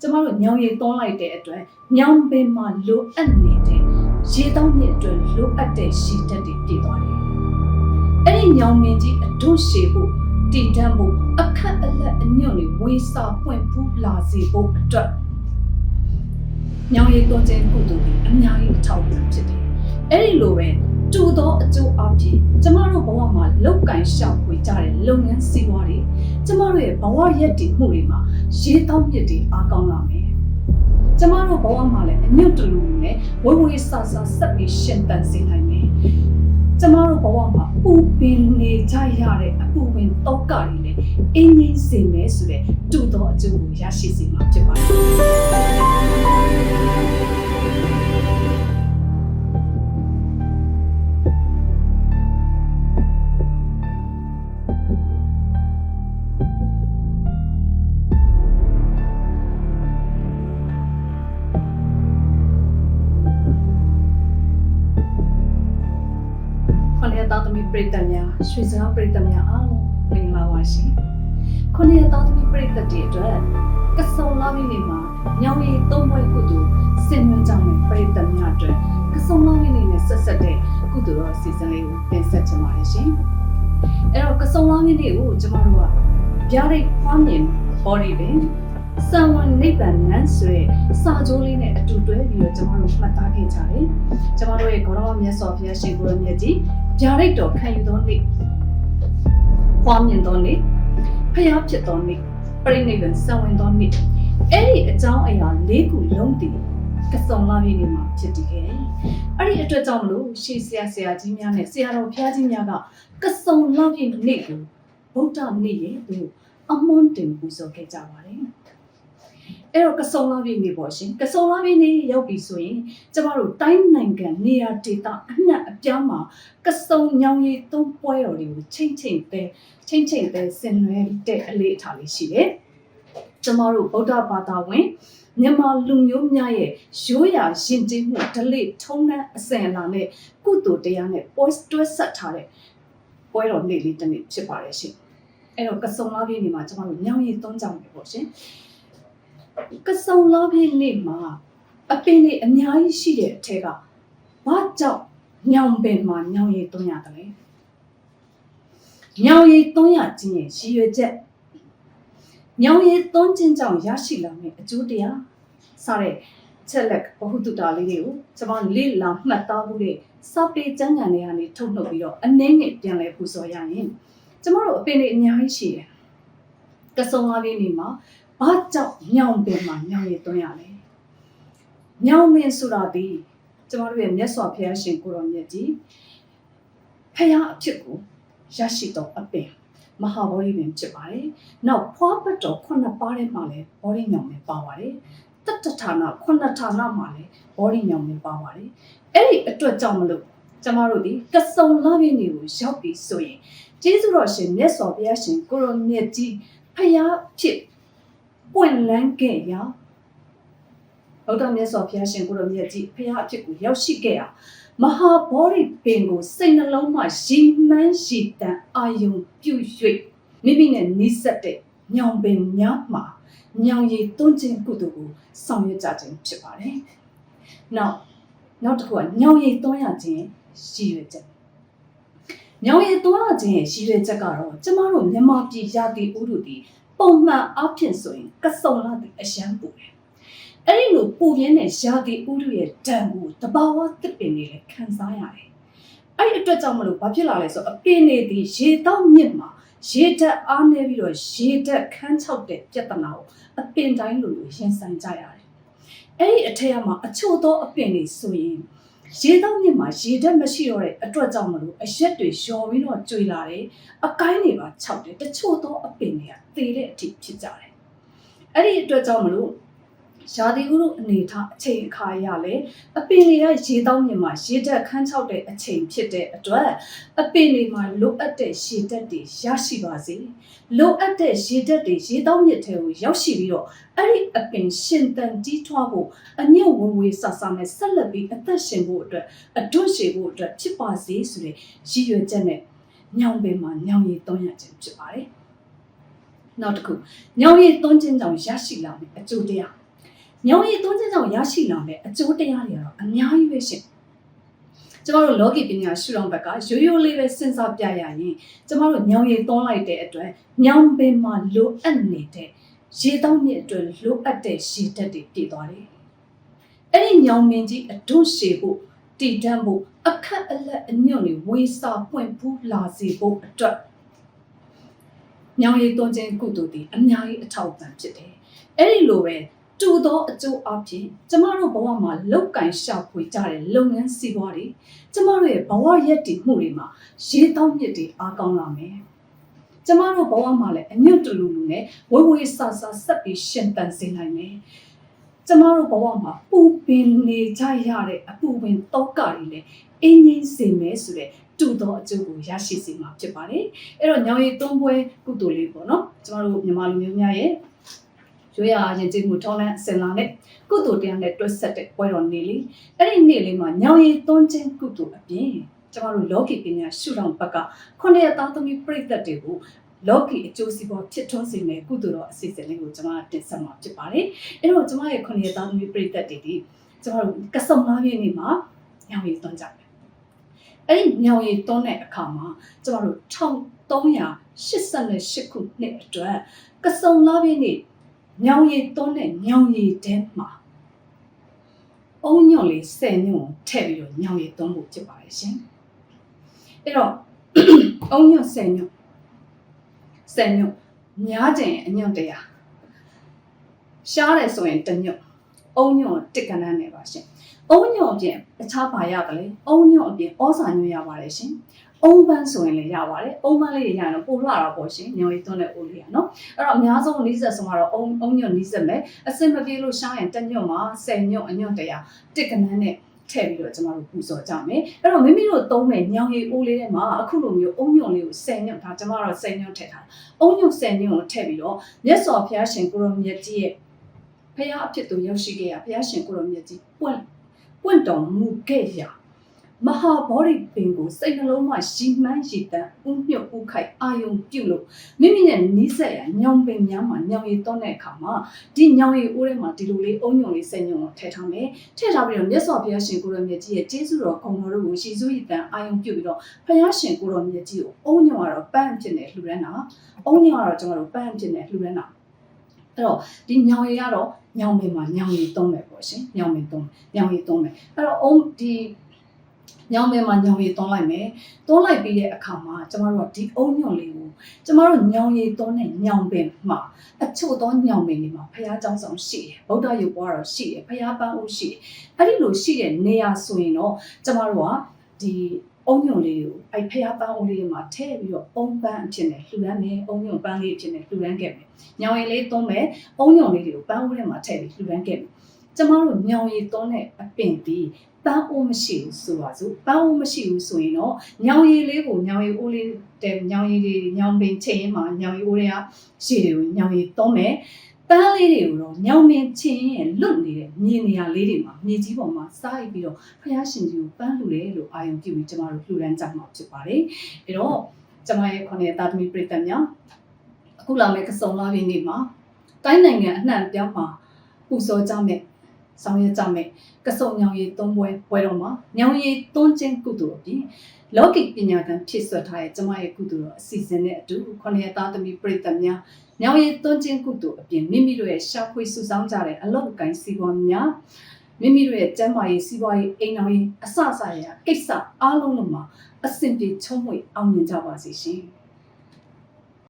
ကျမတို့ညောင်ရည်သွန်းလိုက်တဲ့အတွက်ညောင်ပင်မှာလိုအပ်နေတဲ့ရေတောင်းမြစ်အတွက်လိုအပ်တဲ့ရှည်တက်တွေပြည့်သွားတယ်။အဲ့ဒီညောင်ပင်ကြီးအတွန်းရှည်ဖို့တည်တံ့ဖို့အခက်အလက်အညွန့်တွေဝေစာပွင့်ဖူးလာစေဖို့အတွက်ညောင်ရည်သွန်းခြင်းကုသိုလ်တွေအများကြီးအထောက်အပံ့ဖြစ်တယ်။အဲ့ဒီလိုပဲတူသောအကျိုးအဖြစ်ကျမတို့ဘဝမှာလောက်ကင်ရှောက်ပွေကြတဲ့လုပ်ငန်းစီးပွားတွေကျမတို့ရဲ့ဘဝရက်တည်မှုတွေမှာရေတောင်းမြစ်တွေအားကောင်းလာမယ်။ကျမတို့ဘဝမှာလည်းအညွတ်တလူနဲ့ဝေဝေဆာဆာဆက်ပြီးရှင်သန်စေနိုင်မယ်။ကျမတို့ဘဝမှာပူပင်နေကြရတဲ့အပူပင်တောကတွေလည်းအင်းငိမ့်စေမယ်ဆိုတဲ့တူသောအကျိုးကိုရရှိစေမှာဖြစ်ပါတယ်။သားသမီးပရိသတ်များရွှေစကားပရိသတ်များအားလုံးမင်္ဂလာပါရှင်။ခုနှစ်သားသမီးပရိသတ်တွေအတွက်ကစုံလာပြီးနေမှာညောင်ရည်သုံးဘွဲ့ကုသိုလ်ဆင်နွှဲကြောင်းနဲ့ပရိသတ်များအတွက်ကစုံလာပြီးနေနဲ့ဆက်တဲ့ကုသိုလ်တော်အစီအစဉ်လေးကိုတင်ဆက်ချင်ပါတယ်ရှင်။အဲ့တော့ကစုံလာပြီးနေကိုကျမတို့ကဗျာဒိတ်ဖွားမြင်ပေါ်နေတယ်စံဝန်နိဗ္ဗာန်နန်းဆိုတဲ့စာကြိုးလေးနဲ့အတူတွဲပြီးတော့ကျမတို့မှတ်သားခဲ့ကြတယ်။ကျမတို့ရဲ့ဂေါရမမြတ်စွာဘုရားရှင်ကိုရမြတ်ကြီးဗျာဒိတ်တော်ခံယူသောနေ့ပွားမြင်သောနေ့ဖျားဖြစ်သောနေ့ပြိဋိဘံစံဝင်သောနေ့အဲ့ဒီအကြောင်းအရာ၄ခုလုံးတည်ကစုံလာပြီးနေမှာဖြစ်တည်ခဲ့တယ်။အဲ့ဒီအတွက်ကြောင့်မလို့ရှေးဆရာကြီးများနဲ့ဆရာတော်ဘုရားကြီးများကစုံလာပြီးနေ့ကိုဗုဒ္ဓနေ့ရဲ့သူအမွန်းတင်ပူဇော်ခဲ့ကြပါတယ်။အဲ့တော့ကစုံလာပြီးနေပေါ့ရှင်ကစုံလာပြီးနေရောက်ပြီဆိုရင်ကျမတို့တိုင်းနိုင်ငံနေရာဒေသအနှံ့အပြားမှာကစုံညောင်ရည်သုံးပွဲတော်တွေကိုချိန်တဲ့ဆင်နွှဲတဲ့အလေးအထားလေးရှိတယ်။ကျမတို့ဗုဒ္ဓဘာသာဝင်မြန်မာလူမျိုးများရဲ့ရိုးရာယဉ်ကျေးမှုဓလေ့ထုံးတမ်းအစဉ်အလာနဲ့ကုသိုလ်တရားနဲ့တွဲဆက်ထားတဲ့ပွဲတော်နေ့လေးတစ်နေ့ဖြစ်ပါတယ်ရှင်။အဲ့တော့ကစုံလာပြီးနေမှာကျမတို့ညောင်ရည်သုံးကြမယ်ပေါ့ရှင်။ကစုံလာပြီးနေ့မှာအပင်တွေအများကြီးရှိတဲ့အထက်ကဘာကြောင့်ညောင်ပင်မှာညောင်ရည်သွန်းရတယ်လဲညောင်ရည်သွန်းရခြင်းရဲ့ရည်ရွယ်ချက်ညောင်ရည်သွန်းခြင်းကြောင့်ရရှိလာမယ့်အကျိုးတရားစတဲ့ချက်လက်ဘဟုတုတလေးတွေကိုကျွန်မလေ့လာမှတ်သားမှုတွေစာပေကျမ်းဂန်တွေကနေထုတ်နှုတ်ပြီးတော့အနည်းငယ်ပြန်လည်ပူဇော်ရရင်ကျွန်တော်တို့အပင်တွေအများကြီးရှိတယ်ကစုံလာပြီးနေ့မှာဘာကြောင့်ညောင်ပင်မှာညောင်ရည်သွန်းရလဲညောင်ပင်ဆိုတာဒီကျမတို့ရဲ့မြတ်စွာဘုရားရှင်ကိုရောမြတ်ကြီးဖယားအဖြစ်ကိုရရှိတော်အပင်မဟာဗောဓိပင်ဖြစ်ပါတယ်။နောက်ဖွားပတ်တော်ခုနှစ်ပါးထဲမှာလည်းဗောဓိညောင်ပင်ပါပါတယ်။တတ္တဌာနခုနှစ်ဌာနမှာလည်းဗောဓိညောင်ပင်ပါပါတယ်။အဲ့ဒီအတွက်ကြောင့်မလို့ကျမတို့ဒီကစုံလာပြီးနေကိုရောက်ပြီးဆိုရင်ကျေးဇူးတော်ရှင်မြတ်စွာဘုရားရှင်ကိုရောမြတ်ကြီးဖယားဖြစ်ပွင့်လန်းခဲ့ရာဗုဒ္ဓမြတ်စွာဘုရားရှင်ကိုရောမြတ်ကြီးဖယားအဖြစ်ကိုရောက်ရှိခဲ့ရာမဟာဗောဓိပင်ကိုစိတ်နှလုံးမှရည်မှန်းရည်တန်အာယုံပြု၍မိမိနဲ့နီးစပ်တဲ့ညောင်ပင်များမှာညောင်ရည်သွန်းခြင်းကုသိုလ်ကိုဆောင်ရွက်ကြခြင်းဖြစ်ပါတယ်။နောက်တစ်ခုကညောင်ရည်သွန်းရခြင်းရည်ရွယ်ချက်ညောင်ရည်သွန်းရခြင်းရဲ့ရည်ရွယ်ချက်ကတော့ကျမတို့မြန်မာပြည်ရာသီဥတုဒီပုံမှန်အားဖြင့်ဆိုရင်ကစုံလာတဲ့အရန်ပူတယ်။အဲ့ဒီလိုပူပြင်းတဲ့ရာသီဥတုရဲ့ဒဏ်ကိုတဘာဝတစ်ပင်တွေလည်းခံစားရတယ်။အဲ့ဒီအတွက်ကြောင့်မလို့ဘာဖြစ်လာလဲဆိုတော့အပင်တွေဒီရေတောက်မြစ်မှာရေဓာတ်အားနည်းပြီးတော့ရေဓာတ်ခန်းချောက်တဲ့ပြဿနာကိုအပင်တိုင်းလိုရင်ဆိုင်ကြရတယ်။အဲ့ဒီအထက်မှာအချို့သောအပင်တွေဆိုရင်ရေတောက်မြစ်မှာရေဓာတ်မရှိတော့တဲ့အတွက်ကြောင့်မလို့အရက်တွေလျော်ပြီးတော့ကျွေလာတယ်။အကိုင်းတွေပါခြောက်တယ်။တချို့သောအပင်တွေကသေတဲ့အထိဖြစ်ကြတယ်။အဲ့ဒီအတွက်ကြောင့်မလို့ရာသီဥတုအနေထားအချိန်အခါအရလဲအပင်တွေကရေတောက်မြစ်မှာရေဓာတ်ခန်းချောက်တဲ့အချိန်ဖြစ်တဲ့အတွက်အပင်တွေမှာလိုအပ်တဲ့ရေဓာတ်တွေရရှိပါစေလိုအပ်တဲ့ရေဓာတ်တွေရေတောက်မြစ်ထဲကိုရောက်ရှိပြီးတော့အဲ့ဒီအပင်ရှင်သန်ကြီးထွားဖို့အညစ်ဝေဆာနဲ့ဆက်လက်ပြီးအသက်ရှင်ဖို့အတွက်အတွန့်ရှည်ဖို့အတွက်ဖြစ်ပါစေဆိုတဲ့ရည်ရွယ်ချက်နဲ့ညောင်ပင်မှာညောင်ရည်သွန်းရခြင်းဖြစ်ပါတယ်။နောက်တစ်ခုညောင်ရည်သွန်းခြင်းကြောင့်ရရှိလာမယ့်အကျိုးတရား ညောင်ရည်သွန်းခြင်းကြောင့်ရရှိလာတဲ့အကျိုးတရားတွေကတော့အများကြီးပဲရှင်ကျမတို့လောကီပညာရှုထောင့်ဘက်ကရိုးရိုးလေးပဲစဉ်းစားပြရရင်ကျမတို့ညောင်ရည်သွန်းလိုက်တဲ့အတွက်ညောင်ပင်မှာလိုအပ်နေတဲ့ရေတောင်းမြစ်အတွက်လိုအပ်တဲ့ရေဓာတ်တွေပြည့်သွားတယ်အဲ့ဒီညောင်ပင်ကြီးအတွန်းရှည်ဖို့တည်တံ့ဖို့အခက်အလက်အညွန့်တွေဝေစာပွင့်ဖူးလာစေဖို့အတွက်ညောင်ရည်သွန်းခြင်းကုသိုလ်တွေအများကြီးအထောက်အပံ့ဖြစ်တယ်အဲ့ဒီလိုပဲတူသောအကျိုးအဖြစ်ကျမတို့ဘဝမှာလောက်ကင်ရှာဖွေကြတဲ့လုပ်ငန်းစီးပွားတွေကျမတို့ရဲ့ဘဝရက်တည်မှုတွေမှာရေတောင်းမြစ်တွေအားကောင်းလာမယ်ကျမတို့ဘဝမှာလည်းအညွတ်တူလူလူနဲ့ဝေဝေဆာဆာဆက်ပြီးရှင်သန်စေနိုင်မယ်ကျမတို့ဘဝမှာပူပင်နေကြရတဲ့အပူပင်တောကတွေလည်းအင်းကြီးစေမယ်ဆိုတဲ့တူသောအကျိုးကိုရရှိစေမှာဖြစ်ပါတယ်အဲ့တော့ညောင်ရည်သွန်းပွဲကုသိုလ်လေးပေါ့နော်ကျမတို့မြန်မာလူမျိုးများရဲ့ရွေးရရင်ကျင်းမှုထောင်းလန်းအစင်လာနဲ့ကုသိုလ်တရားနဲ့တွဲဆက်တဲ့ပွဲတော်နေ့လေးအဲ့ဒီနေ့လေးမှာညောင်ရည်သွန်းခြင်းကုသိုလ်အပြင်ကျမတို့လောကီပညာရှုထောင့်ဘက်ကခုနှစ်ရက်သားသမီးပြိတ္တတွေကိုလောကီအကျိုးစီးပွားဖြစ်ထွန်းစေမယ့်ကုသိုလ်တော်အစီအစဉ်လေးကိုကျမတင်ဆက်မှာဖြစ်ပါတယ်အဲ့တော့ကျမရဲ့ခုနှစ်ရက်သားသမီးပြိတ္တတွေဒီကျမတို့ကစုံ၅ရက်နေ့မှာညောင်ရည်သွန်းကြတယ်အဲ့ဒီညောင်ရည်သွန်းတဲ့အခါမှာကျမတို့1388ခုနှစ်အတွက်ကစုံ၅ရက်နေ့ညောင်ရည်သွန်းတဲ့ညောင်ရည်တဲမှာအုံညွန့်လေး10ညွန့်ထည့်ပြီးတော့ညောင်ရည်သွန်းဖို့ဖြစ်ပါတယ်ရှင်အဲ့တော့အုံညွန့်10ညွန့်များကျင်အညွန့်100ရှားတယ်ဆိုရင်1ညွန့်အုံညွန့်1ကဏ္ဍနဲ့ပါရှင်အုံညွန့်အပြင်အခြားပါရတယ်လေအုံညွန့်အပြင်ဩဇာညွန့်ရပါတယ်ရှင်အုံပန်းဆိုရင်လည်းရပါတယ်အုံပန်းလေးတွေရရင်တော့ပိုလှတာပေါ့ရှင်ညောင်ရည်သွန်းတဲ့အိုးလေးကနော်အဲ့တော့အများဆုံးနီးစက်ဆုံးကတော့အုံညွန့်နီးစက်မယ်အစင်မပြေလို့ရှားရင်1ညွန့်မှာ10ညွန့်အညွန့်100တစ်ကနန်းနဲ့ထည့်ပြီးတော့ကျမတို့ပူဇော်ကြမယ်အဲ့တော့မိမိတို့သုံးမဲ့ညောင်ရည်အိုးလေးထဲမှာအခုလိုမျိုးအုံညွန့်လေးကို10ညွန့်ဒါကျမတို့10ညွန့်ထည့်ထားအုံညွန့်10ညွန့်ကိုထည့်ပြီးတော့မြတ်စွာဘုရားရှင်ကိုရောမြတ်ကြီးရဲ့ဖရာအဖြစ်သူရောက်ရှိခဲ့ရဘုရားရှင်ကိုရောမြတ်ကြီးပွင့်တော်မူခဲ့ရမဟာဗောဓိပင်ကိုစိတ်နှလုံးမှာရှိမှန်းရည်တမ်းဥမြုပ်ဥခိုက်အာယုံပြုလို့မိမိနဲ့နီးစပ်ရညောင်ပင်များမှာညောင်ရည်သွန်းတဲ့အခါမှာဒီညောင်ရည်အိုးထဲမှာဒီလိုလေးအုံညုံလေး10ညုံကိုထည့်ထားမယ်ထည့်ထားပြီးတော့မြတ်စွာဘုရားရှင်ကိုရောမြတ်ကြီးရဲ့ကျေးဇူးတော်ဂုဏ်တော်တို့ကိုရှိစုရည်တမ်းအာယုံပြုပြီးတော့ဘုရားရှင်ကိုရောမြတ်ကြီးကိုအုံညုံကတော့ပန်းဖြစ်နေလှူဒန်းတာအုံညုံကတော့ကျွန်တော်တို့ပန်းဖြစ်နေလှူဒန်းတာအဲ့တော့ဒီညောင်ရည်ကတော့ညောင်ပင်မှာညောင်ရည်သွန်းမယ်ပေါ့ရှင်ညောင်ပင်သွန်းညောင်ရည်သွန်းမယ်အဲ့တော့ဒီညောင်ပင်မှာညောင်ရည်သွန်းလိုက်မယ်သွန်းလိုက်ပြီးတဲ့အခါမှာကျမတို့ကဒီအုံညွန့်လေးကိုကျမတို့ညောင်ရည်သွန်းတဲ့ညောင်ပင်မှာအချို့သောညောင်ပင်တွေမှာဘုရားကျောင်းဆောင်ရှိတယ်ဗုဒ္ဓရုပ်ပွားတော်ရှိတယ်ဘုရားပန်းအိုးရှိတယ်အဲ့ဒီလိုရှိတဲ့နေရာဆိုရင်တော့ကျမတို့ကဒီအုံညွန့်လေးကိုအဲ့ဖျားပန်းအိုးလေးမှာထည့်ပြီးတော့အုံပန်းအဖြစ်နဲ့လှူဒန်းမယ်အုံညွန့်ပန်းလေးအဖြစ်နဲ့လှူဒန်းခဲ့မယ်ညောင်ရည်လေးသွန်းမယ်အုံညွန့်လေးတွေကိုပန်းအိုးထဲမှာထည့်ပြီးလှူဒန်းခဲ့မယ်ကျမတို့ညောင်ရည်သွန်းတဲ့အပင်ဒီပန်းအိုးမရှိဘူးဆိုပါစို့ပန်းအိုးမရှိဘူးဆိုရင်တော့ညောင်ရည်လေးကိုညောင်ရည်အိုးလေးတဲ့ညောင်ရည်လေးညောင်ပင်ချိန်ရင်မှာညောင်ရည်အိုးတွေကရှည်တွေကိုညောင်ရည်သွန်းမယ်ပန်းလေးတွေကိုတော့ညောင်ပင်ချင်းရဲ့လွတ်နေတဲ့မြေနေရာလေးတွေမှာမြေကြီးပေါ်မှာစားရပြီးတော့ဖျားရှင်ကြီးကိုပန်းလှူတယ်လို့အာရုံပြုပြီးကျမတို့လှူဒန်းကြမှာဖြစ်ပါတယ်။အဲတော့ကျမရဲ့9ရက်သားသမီးပြည်သက်များအခုလာမယ့်ကစုံလာပြီးနေ့မှာတိုင်းနိုင်ငံအနှံ့ပြောင်းမှာပူဇော်ကြမယ်ဆောင်ရွက်ကြမယ်ကစုံညောင်ရည်သွန်းပွဲတော်မှာညောင်ရည်သွန်းခြင်းကုသိုလ်အပြင်လောကီပညာကံဖြစ်ဆွတ်ထားတဲ့ကျမရဲ့ကုသိုလ်တော်အစီအစဉ်နဲ့အတူ9ရက်သားသမီးပြည်သက်များညောင်ရည်သွန်းခြင်းကုသိုလ်အပြင်မိမိတို့ရဲ့ရှာဖွေစုဆောင်းကြတဲ့အလုပ်အကိုင်းစီးပွားများမိမိတို့ရဲ့ကျန်းမာရေးစီးပွားရေးအိမ်တော်ရေးအစအစရကိစ္စအားလုံးလုံးမှာအဆင်ပြေချုံးမွေအောင်မြင်ကြပါစေရှင်။